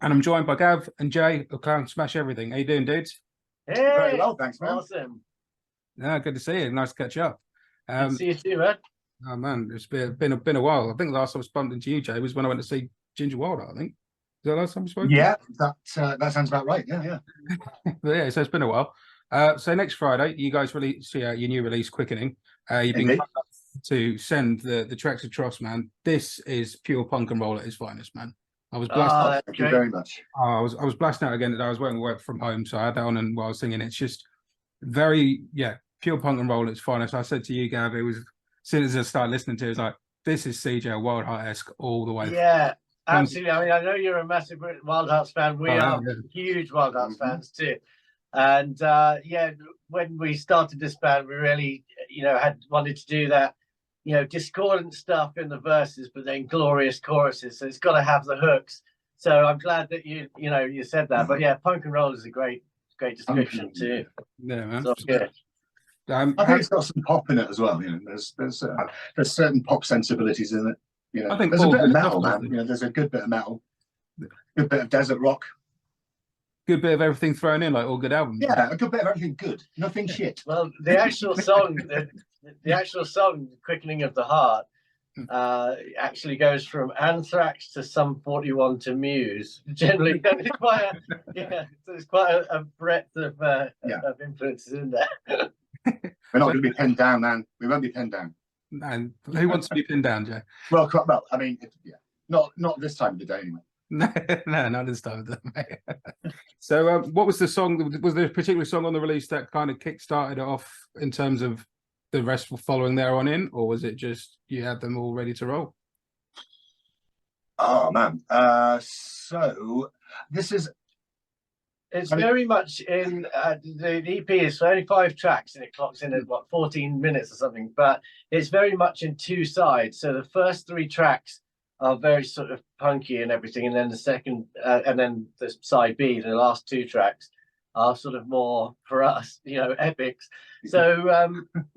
And I'm joined by Gav and Jay of Clown Smash Everything. How you doing, dudes? Very Hey, well, thanks, man. awesome. Yeah, good to see you. Nice to catch up. Good to see you too, man. Oh man, it's been a while. I think the last time I was bumped into you, Jay, was when I went to see Ginger Wilder. I think. Is that the last time we spoke? Yeah, that sounds about right. Yeah. But yeah, so it's been a while. So next Friday, you guys release your new release, Quickening. You've been Indeed. kind enough to send the tracks of Tross, man. This is pure punk and roll at its finest, man. I was blasting. Oh, Thank you very much. I was blasting out again today. I was work from home, so I had that on and while I was singing. It's just very, pure punk and roll at its finest. I said to you, Gav, it was as soon as I started listening to it, it was like, this is CJ Wildheart-esque all the way. yeah, absolutely. I mean, I know you're a massive Wild Hearts fan. We are huge Wild Hearts fans too. And when we started this band, we really, had wanted to do that, discordant stuff in the verses, but then glorious choruses. So it's got to have the hooks. So I'm glad that you said that. But yeah, punk and roll is a great description too. Yeah, man. So good. I think it's got some pop in it as well. There's certain pop sensibilities in it. I think there's a bit of metal, stuff, man. There's a good bit of metal, good bit of desert rock. Good bit of everything thrown in, like all good albums. Yeah, a good bit of everything good. Nothing shit. Well, the actual song, the actual song, "Quickening of the Heart," actually goes from Anthrax to Sum 41 to Muse. Generally, there's quite a breadth of influences in there. We're not going to be pinned down, man. We won't be pinned down. And who wants to be pinned down, Jay? Well, I mean, not this time of the day anyway. No, not this time of the day. So, what was the song? Was there a particular song on the release that kind of kick-started it off in terms of the rest following there on in, or was it just you had them all ready to roll? Oh man, so this is. It's very much in the EP is only 5 tracks and it clocks in at 14 minutes or something, but it's very much in 2 sides. So the first 3 tracks are very sort of punky and everything, and then the second and then the side B, the last 2 tracks are sort of more for us, epics. So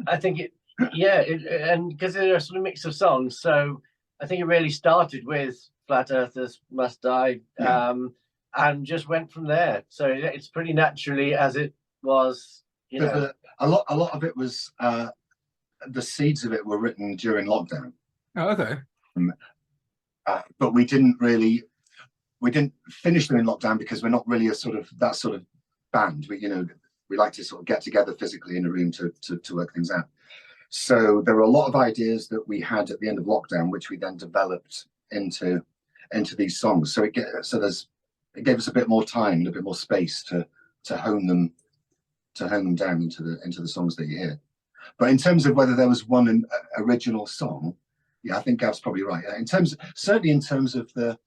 I think and because they're a sort of mix of songs, so I think it really started with Flat Earthers Must Die. And just went from there. So it's pretty naturally as it was. A lot of it was the seeds of it were written during lockdown. Oh, okay. But we didn't finish them in lockdown because we're not really that sort of band. We like to sort of get together physically in a room to work things out. So there were a lot of ideas that we had at the end of lockdown, which we then developed into these songs. So it gave us a bit more time and a bit more space to hone them down into the songs that you hear. But in terms of whether there was one original song, yeah, I think Gav's probably right. Certainly in terms of the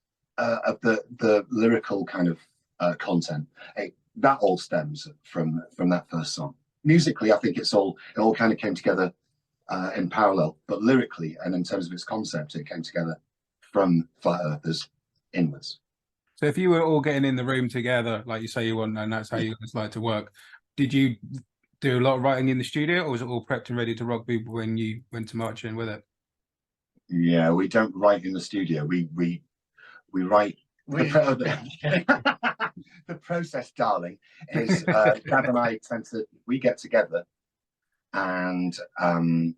lyrical kind of content, that all stems from that first song. Musically, I think it all kind of came together in parallel, but lyrically and in terms of its concept, it came together from Flat Earthers inwards. So if you were all getting in the room together, like you say you want, and that's how you guys like to work, did you do a lot of writing in the studio, or was it all prepped and ready to rock people when you went to march in with it? Yeah, we don't write in the studio. We write. The process, darling, is Gav and I we get together and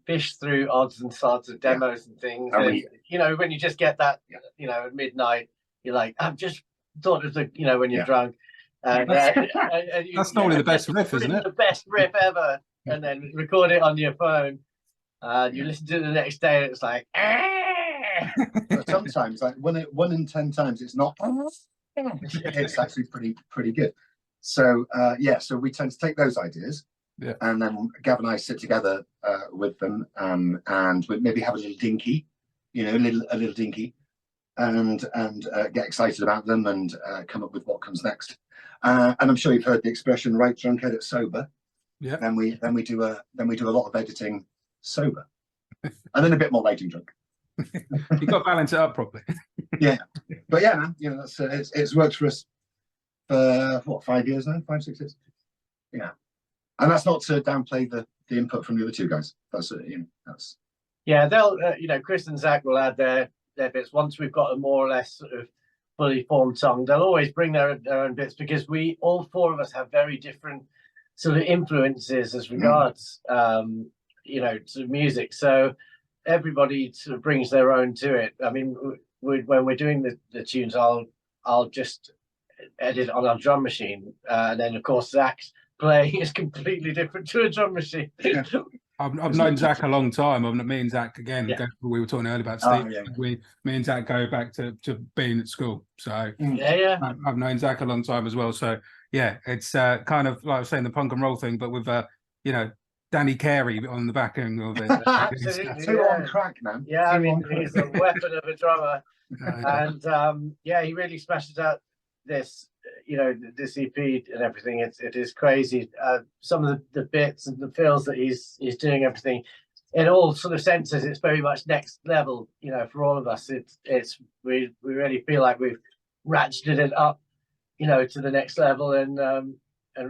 fish through odds and sods of demos and things. And when you just get that, at midnight, you're like, I've just thought of when you're drunk. And, that's normally the best riff, isn't it? The best riff ever. And then record it on your phone. You listen to it the next day and it's like, sometimes, like 1 in 10 times, it's not. It's actually pretty good. So so we tend to take those ideas, and then Gav and I sit together with them, and we maybe have a little dinky, a little dinky, and get excited about them and come up with what comes next. And I'm sure you've heard the expression "right drunk, edit sober." Yeah. Then we do a lot of editing sober, and then a bit more later drunk. You got to balance it up properly. Yeah, but yeah, man, that's it's worked for us for what, 5 years now, 5, 6 years. Yeah, and that's not to downplay the input from the other 2 guys. That's they'll Chris and Zach will add their bits once we've got a more or less sort of fully formed song. They'll always bring their own bits, because all four of us have very different sort of influences as regards you know, to music. So everybody sort of brings their own to it. I mean, when we're doing the tunes, I'll just edit on our drum machine, and then of course Zach's playing is completely different to a drum machine. Yeah. I've known Zach a long time. Me and Zach again. Yeah. We were talking earlier about Steve. yeah. Me and Zach go back to being at school. So Yeah. I've known Zach a long time as well. So yeah, it's kind of like I was saying, the punk and roll thing, but with you know, Danny Carey on the back end of it. Absolutely. Two on crack, man. Yeah, I Two mean, on crack. he's a weapon of a drummer. And yeah, he really smashes out this, you know, this EP and everything. It is crazy. Some of the bits and the fills that he's doing, everything in all sort of senses, it's very much next level, you know, for all of us. We really feel like we've ratcheted it up, you know, to the next level, and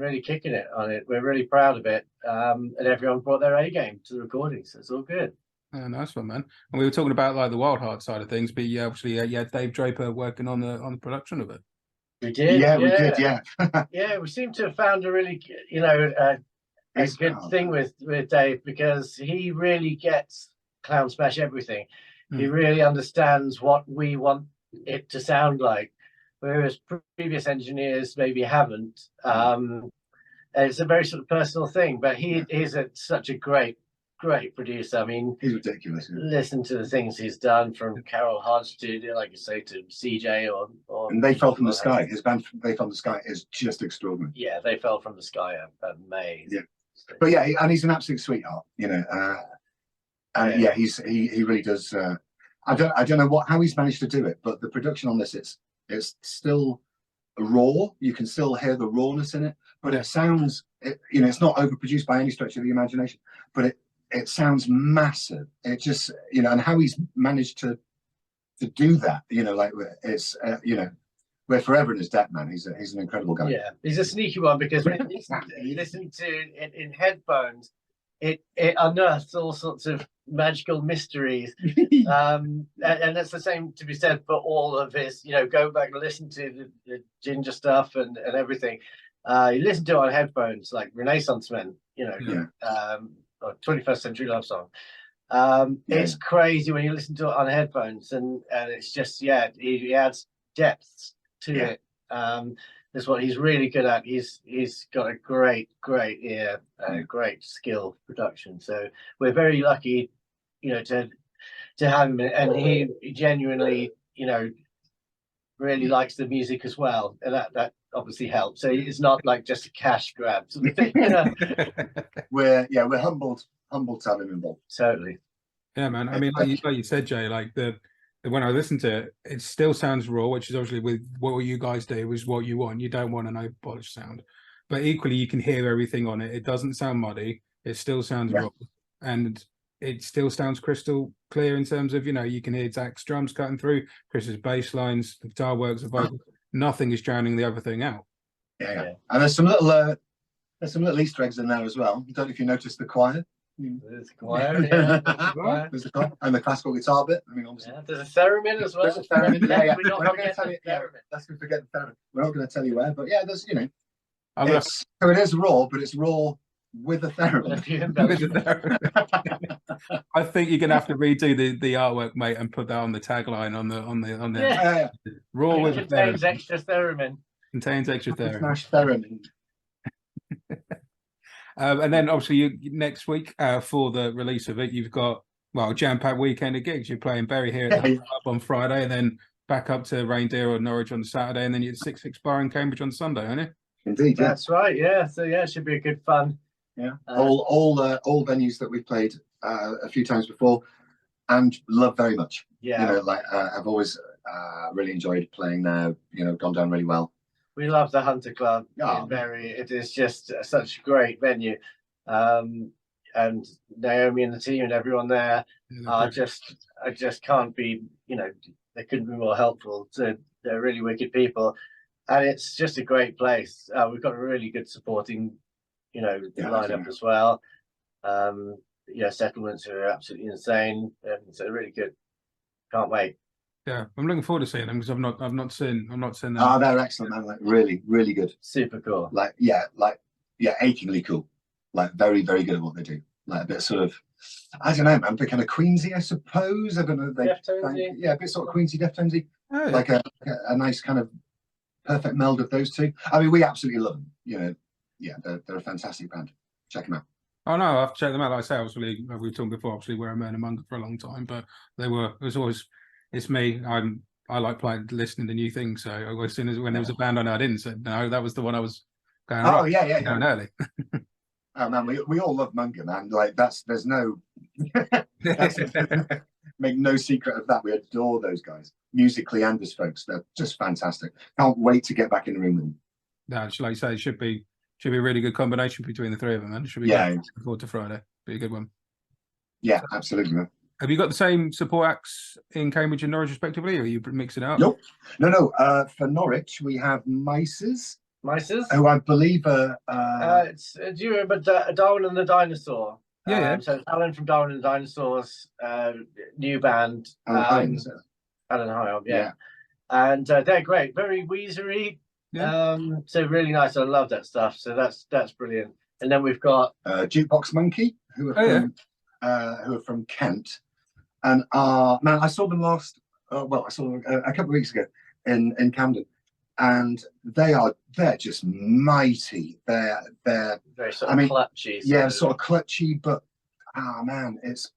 really kicking it on it. We're really proud of it. And everyone brought their A game to the recording, so it's all good. Oh, nice one, man. And we were talking about like the Wild Heart side of things, but yeah, obviously, yeah, Dave Draper working on the production of it. We did, we did, yeah. Yeah, we seem to have found a really, you know, a good thing with Dave, because he really gets Clown Smash everything. He really understands what we want it to sound like, whereas previous engineers maybe haven't. It's a very sort of personal thing, but he is such a great producer. I mean, he's ridiculous. Listen to the things he's done, from Carol Hodge to, like you say, to CJ or and They Fell from the Sky. His band They Fell from the Sky is just extraordinary. Yeah, They Fell from the Sky are amazing. Yeah, but yeah, and he's an absolute sweetheart, you know. And yeah, he really does. I don't know how he's managed to do it, but the production on this, it's still raw. You can still hear the rawness in it, but it sounds, you know, it's not overproduced by any stretch of the imagination, but it sounds massive. It just, you know, and how he's managed to do that, you know, like it's, you know, we're forever in his debt, man. He's an incredible guy. Yeah, he's a sneaky one, because when you listen to it in headphones, it unearths all sorts of magical mysteries. And that's the same to be said for all of his, you know, go back and listen to the Ginger stuff and everything. You listen to it on headphones, like Renaissance Men, you know, or 21st Century Love Song. It's crazy when you listen to it on headphones, and it's just, yeah, he adds depth to it. That's what he's really good at. He's got a great ear, great skill production. So we're very lucky, you know, to have him, and he genuinely, you know, really likes the music as well, and that obviously helps. So it's not like just a cash grab sort of thing, you know? We're humbled to have him involved. Totally. Yeah, man. I mean, like you said, Jay, like when I listen to it, it still sounds raw, which is obviously with what you guys do is what you want. You don't want an over polished sound, but equally you can hear everything on it. It doesn't sound muddy. It still sounds raw, and it still sounds crystal clear in terms of, you know, you can hear Zach's drums cutting through, Chris's bass lines, the guitar works, the vocal. Nothing is drowning the other thing out. Yeah. And there's some little Easter eggs in there as well. I don't know if you noticed the choir. There's a choir, yeah. There's a choir, and the classical guitar bit. I mean, obviously, there's a theremin as well. There's a theremin. Yeah. We're not going to tell you. Let's forget the theremin. We're not going to tell you where, but yeah, there's, you know, So it is raw, but it's raw with a theremin. I think you're gonna have to redo the artwork, mate, and put that on the tagline on the raw with contains extra theremin. Contains extra theremin. Smash theremin. And then obviously next week for the release of it, you've got a jam-packed weekend of gigs. You're playing Bury here at the club on Friday, and then back up to Reindeer or Norwich on Saturday, and then you're at 66 Bar in Cambridge on Sunday, aren't you? Indeed, yeah. That's right. Yeah. So yeah, it should be a good fun. Yeah. All venues that we've played a few times before and love very much. Yeah. You know, like I've always really enjoyed playing there. You know, gone down really well. We love the Hunter Club in Bury. It is just such a great venue. And Naomi and the team and everyone there I just can't be, you know, they couldn't be more helpful. They're really wicked people, and it's just a great place. We've got a really good supporting, you know, lineup as well. Settlements are absolutely insane, and so really good. Can't wait. Yeah, I'm looking forward to seeing them because I've not seen them. Oh, they're excellent, man. Like really, really good. Super cool. Like achingly cool. Like very, very good at what they do. Like a bit sort of, I don't know, man, a bit kind of Queensy, I suppose. I don't know. Deftonesy. Yeah, a bit sort of Queensy, Deftonesy. Oh, yeah. Like a nice kind of perfect meld of those two. I mean, we absolutely love them. You know, yeah, they're a fantastic band. Check them out. Oh no, I've checked them out. Like I say, obviously we were talking before. Obviously, we're a man among for a long time, but it was always. It's me. I like listening to new things. So as soon as when there was a band I know I didn't say no, that was the one I was going. Oh yeah. Going early. Oh man, we all love Munga, man. Like there's no make no secret of that. We adore those guys musically and as folks. They're just fantastic. Can't wait to get back in the ring with them. No, like you say, it should be a really good combination between the three of them. Man, it should be Yeah. good. Looking forward to Friday. Be a good one. Yeah, absolutely, man. Have you got the same support acts in Cambridge and Norwich respectively, or are you mixing it up? Nope. No. For Norwich, we have Mices, who I believe are. Do you remember Darwin and the Dinosaur? Yeah. So it's Alan from Darwin and the Dinosaurs, new band. Alan Hyam, yeah. And they're great, very Weezery. Yeah. So really nice. I love that stuff. So that's brilliant. And then we've got Jukebox Monkey, who are from Kent, and man, I saw them I saw them a couple of weeks ago in Camden, and they're just mighty. They're very sort of clutchy. Yeah, sort of clutchy, but man, it's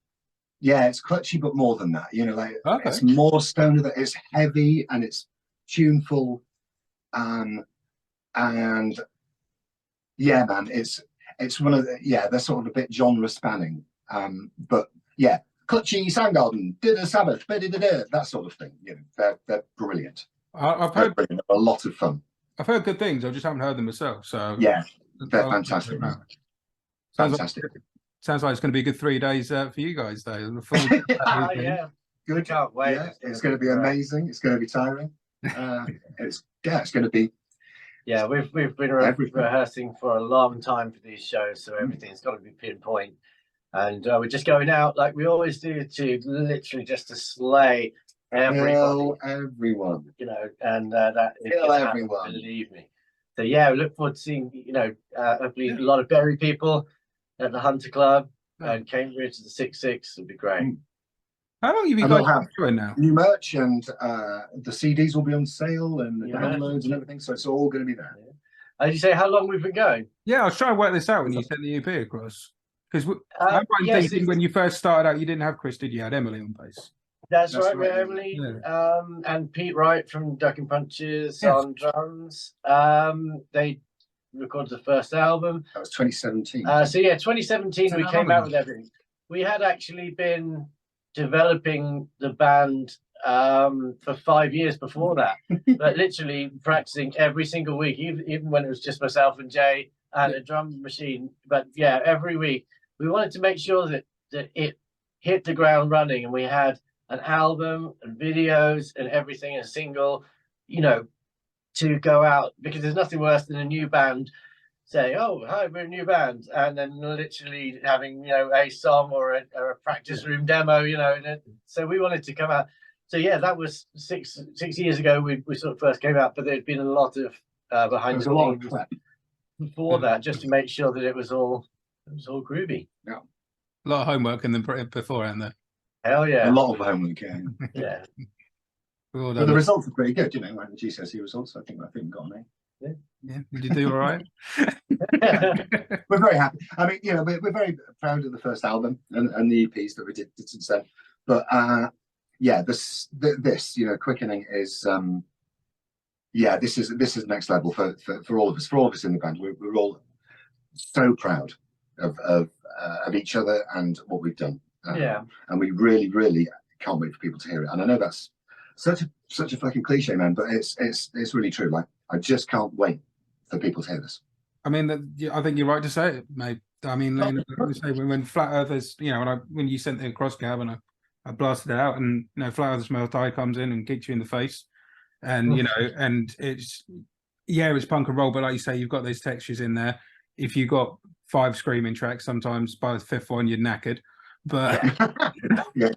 clutchy, but more than that. You know, like it's more stoner. That it's heavy and it's tuneful, and yeah, man, it's one of the they're sort of a bit genre spanning, but yeah, clutchy, Soundgarden, did a Sabbath, that sort of thing. You know, they're brilliant. I've heard a lot of fun. I've heard good things. I just haven't heard them myself. So yeah, they're fantastic, man. Fantastic. Sounds like it's going to be a good 3 days for you guys, though. Yeah, good. Can't wait. Yeah, it's going to be amazing. It's going to be tiring. It's going to be. Yeah, we've been rehearsing for a long time for these shows, so everything's got to be pinpoint. And we're just going out like we always do to literally just to slay everyone. You know, and that is everyone. Believe me. So yeah, we look forward to seeing hopefully a lot of Bury people at the Hunter Club and Cambridge at the 6-6 would be great. How long have you guys been doing now? New merch and the CDs will be on sale and the downloads and everything, so it's all going to be there. Did you say how long we've been going? Yeah, I was trying to work this out when you sent the EP across. Because I'm thinking when you first started out, you didn't have Chris, did you? You had Emily on bass. That's right, we had Emily and Pete Wright from Duck and Punches on drums. They recorded the first album. That was 2017. 2017 we came out with everything. We had actually been developing the band for 5 years before that, but literally practicing every single week, even when it was just myself and Jay and a drum machine. But yeah, every week we wanted to make sure that it hit the ground running, and we had an album and videos and everything, a single, to go out, because there's nothing worse than a new band saying, "Oh, hi, we're a new band," and then literally having a song or a practice room demo, so we wanted to come out. So yeah, that was six years ago we sort of first came out, but there'd been a lot of behind the scenes before that, just to make sure that it was all groovy. Yeah, a lot of homework and then beforehand there. Hell yeah, a lot of homework. Yeah. But the results are pretty good, like the GCSE results. I think we got an A. Yeah. Did you do all right? We're very happy. I mean, we're very proud of the first album and the EPs that we did since then. But this Quickening is this is next level for all of us. For all of us in the band, we're all so proud of each other and what we've done. And we really, really can't wait for people to hear it. And I know that's such a fucking cliche, man, but it's really true. Like, I just can't wait for people to hear this. I mean, I think you're right to say it, mate. I mean, when Flat Earthers, when you sent it across, Gab, and I blasted it out, and Flat Earthers Melt Eye comes in and kicks you in the face, and and it's punk and roll, but like you say, you've got those textures in there. If you got 5 screaming tracks, sometimes by the 5th one you're knackered. But Yeah.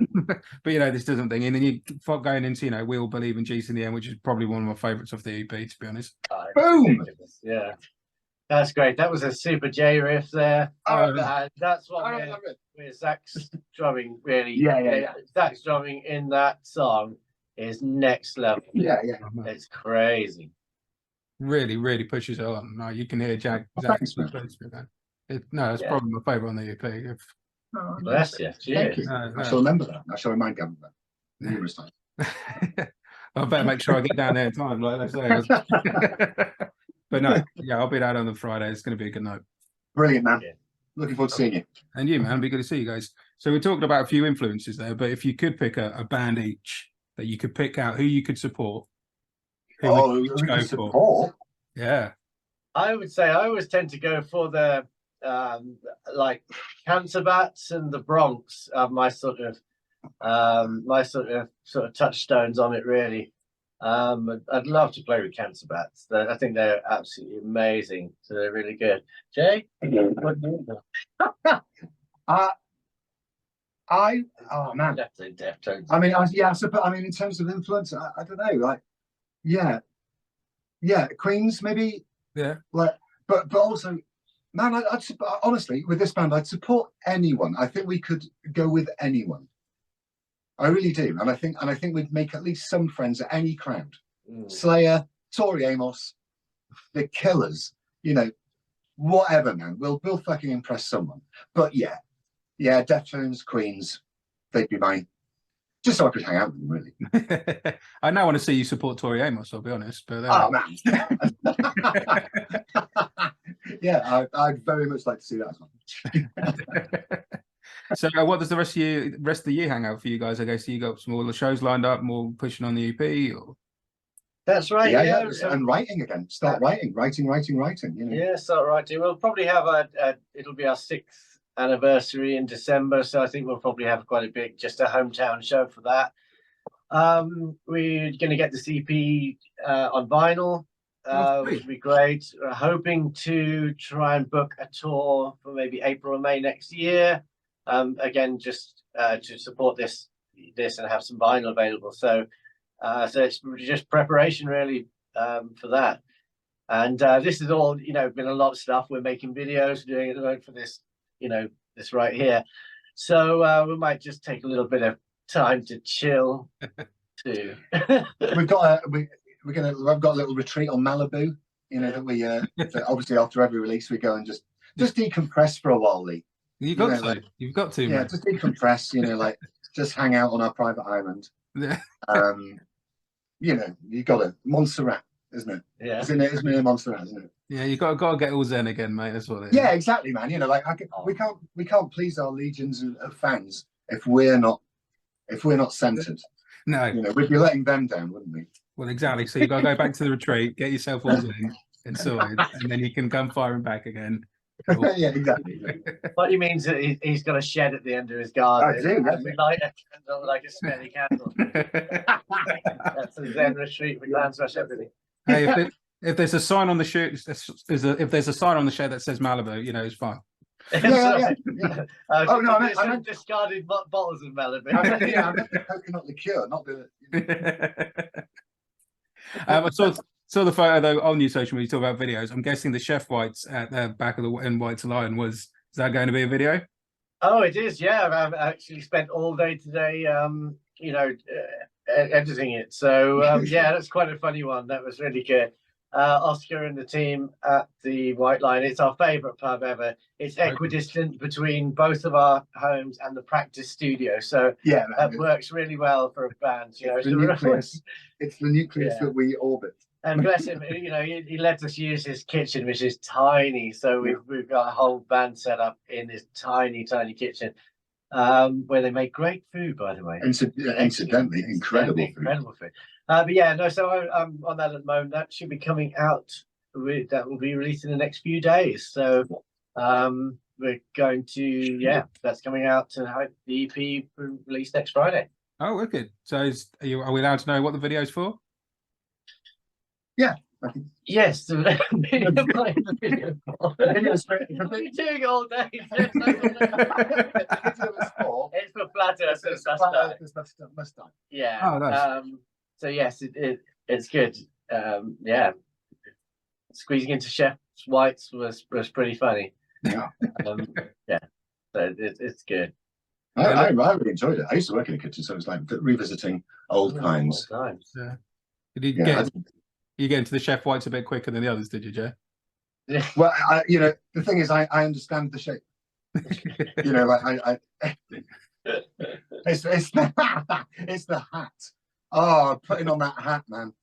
but this doesn't thing, and then you going into We All Believe in Jesus in the End, which is probably one of my favorites of the EP, to be honest. Boom! Yeah, that's great. That was a super J riff there. That's what we're Zach's drumming really. Yeah. Zach's drumming in that song is next level. Yeah. It's crazy. Really, really pushes it on. No, you can hear Zach. Thanks, man. It's probably my favorite on the EP. Bless you. Thank you. I shall remember that. I shall remind Gavin that numerous times. I better make sure I get down there in time, like I say. But no, I'll be down on the Friday. It's going to be a good night. Brilliant, man. Looking forward to seeing you. And you, man. It'll be good to see you guys. So we're talking about a few influences there, but if you could pick a band each that you could pick out, who you could support. Who could support? Yeah. I would say I always tend to go for the like Cancer Bats and the Bronx are my sort of touchstones on it, really. I'd love to play with Cancer Bats. I think they're absolutely amazing. So they're really good. Jay, what do you know? Oh man, Definitely Deftones. I mean, I mean, in terms of influence, I don't know, like, Queens maybe, like, but also, man, I'd honestly with this band, I'd support anyone. I think we could go with anyone. I really do, and I think we'd make at least some friends at any crowd. Slayer, Tori Amos, the Killers, whatever, man. We'll fucking impress someone. But yeah, Deftones, Queens, they'd be mine. Just so I could hang out with them, really. I now want to see you support Tori Amos, I'll be honest. But man. Yeah, I'd very much like to see that as well. So what does the rest of the year hang out for you guys? I guess you got some more shows lined up, more pushing on the EP, or? That's right. Yeah. And writing again. Start writing. Yeah, start writing. We'll probably have it'll be our 6th anniversary in December, so I think we'll probably have quite a big, just a hometown show for that. We're going to get this EP on vinyl, which would be great. We're hoping to try and book a tour for maybe April or May next year. Again, just to support this and have some vinyl available. So it's just preparation really for that. And this is all, been a lot of stuff. We're making videos, doing it at the moment for this, this right here. So we might just take a little bit of time to chill too. I've got a little retreat on Malibu, that we that obviously after every release we go and just decompress for a while, Lee. You've got to, man. Just decompress, like just hang out on our private island. Yeah. You got to Montserrat, isn't it? Yeah. Isn't it Montserrat, isn't it? Yeah, you got to get all zen again, mate. That's what it is. Yeah, exactly, man. We can't please our legions of fans if we're not centered. No. We'd be letting them down, wouldn't we? Well, exactly. So you got to go back to the retreat, get yourself all zen inside, and then you can come firing back again. Cool. Yeah, exactly. What he means is he's got a shed at the end of his garden. I do. We light a candle, like a smelly candle. That's a Zen retreat with glam smash everything. Hey, if there's a sign on the shirt, if there's a sign on the shirt that says Malibu, it's fine. Yeah. Oh no, I meant discarded bottles of Malibu. I meant the coconut liqueur, not the. I saw the photo though on your social media. You talk about videos. I'm guessing the Chef Whites at the back of the White's Lion is that going to be a video? Oh, it is. Yeah, I've actually spent all day today, editing it. So yeah, that's quite a funny one. That was really good. Oscar and the team at the White Lion. It's our favourite pub ever. It's equidistant between both of our homes and the practice studio. So yeah, that works really well for a band. It's the nucleus that we orbit. And bless him, he lets us use his kitchen, which is tiny. So we've got a whole band set up in this tiny, tiny kitchen, where they make great food, by the way. Incidentally, incredible food. But yeah, no. So I'm on that at the moment. That should be coming out. That will be released in the next few days. So we're going to that's coming out to the EP release next Friday. Oh, wicked. So are we allowed to know what the video's for? Yes, the video by the video call. Video's great. What are you doing all day? Video is for. It's for flatter. So It's that's flat, that. must done. Yeah. Oh, nice. So yes, it's good. Yeah. Squeezing into Chef White's was pretty funny. Yeah. Yeah. So it's good. I really enjoyed it. I used to work in a kitchen, so it was like revisiting old times. Old times. Yeah. Did you Yeah, get into the Chef Whites a bit quicker than the others, did you, Joe? well, the thing is, I understand the shape. Like it's the hat. Oh, putting on that hat, man.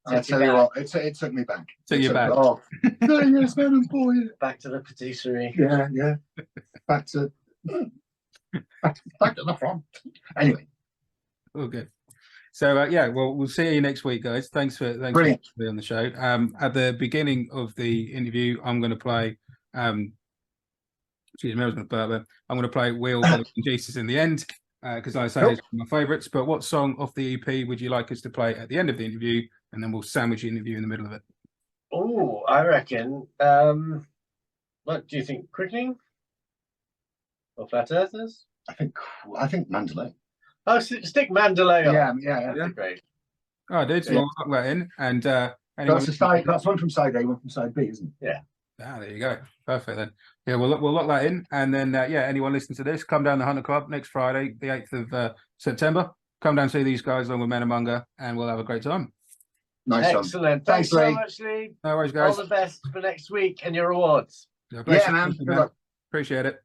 I tell you what, it took me back. Took you back. Oh, 30 years, man, and 4 years. Back to the patisserie. Yeah. Back to the front. Anyway. Oh, good. So well, we'll see you next week, guys. Thanks for being on the show. At the beginning of the interview, I'm going to play. Excuse me, I was going to play. I'm going to play "Wheel" by Jesus in the end because, like I say, it's one of my favourites. But what song off the EP would you like us to play at the end of the interview, and then we'll sandwich the interview in the middle of it? Oh, I reckon. What do you think? Quickening or Flat Earthers? I think Mandalay. Oh, stick Mandalay on. Yeah. That's great. Oh, dude, so we'll lock that in. And that's one from side A, one from side B, isn't it? Yeah. Ah, there you go. Perfect then. Yeah, we'll lock that in, and then anyone listening to this, come down the Hunter Club next Friday, the 8th of September. Come down and see these guys along with Menamunga, and we'll have a great time. Nice. Excellent. Thanks so much, Lee. No worries, guys. All the best for next week and your awards. Yeah, man. Appreciate it.